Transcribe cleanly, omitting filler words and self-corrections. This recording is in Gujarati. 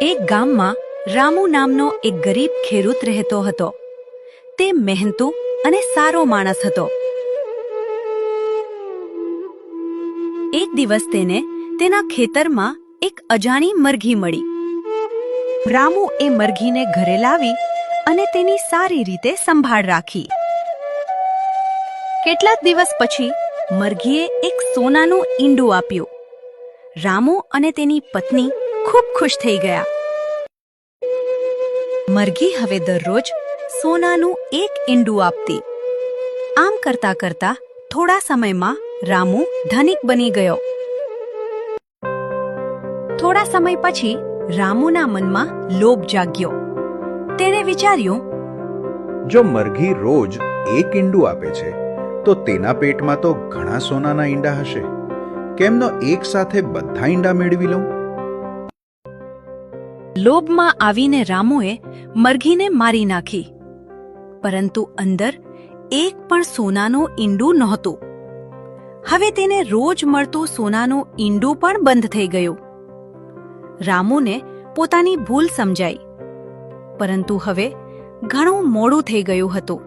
એક ગામમાં રામુ નામનો એક ગરીબ ખેડૂત રહેતો હતો. તે મહેનતુ અને સારો માણસ હતો. એક દિવસ તેને તેના ખેતરમાં એક અજાણી મરઘી મળી. રામુ એ મરઘીને ઘરે લાવી અને તેની સારી રીતે સંભાળ રાખી. કેટલાક દિવસ પછી મરઘીએ એક સોનાનું ઈંડું આપ્યું. રામુ અને તેની પત્ની ખૂબ ખુશ થઈ ગયા. મરઘી હવે દરરોજ સોનાનું એક ઈંડું આપતી. આમ કરતા કરતા થોડા સમયમાં રામુ ધનિક બની ગયો. થોડા સમય પછી રામુના મનમાં લોભ જાગ્યો. તેણે વિચાર્યું, જો મરઘી રોજ એક ઈંડું આપે છે તો તેના પેટમાં તો ઘણા સોનાના ઈંડા હશે. કેમ ન એક સાથે બધા ઈંડા મેળવી લઉં? લોભમાં આવીને રામુએ મરઘીને મારી નાખી. પરંતુ અંદર એક પણ સોનાનું ઈંડું નહોતું. હવે તેને રોજ મળતું સોનાનું ઈંડું પણ બંધ થઈ ગયું. રામુને પોતાની ભૂલ સમજાઈ, પરંતુ હવે ઘણું મોડું થઈ ગયું હતું.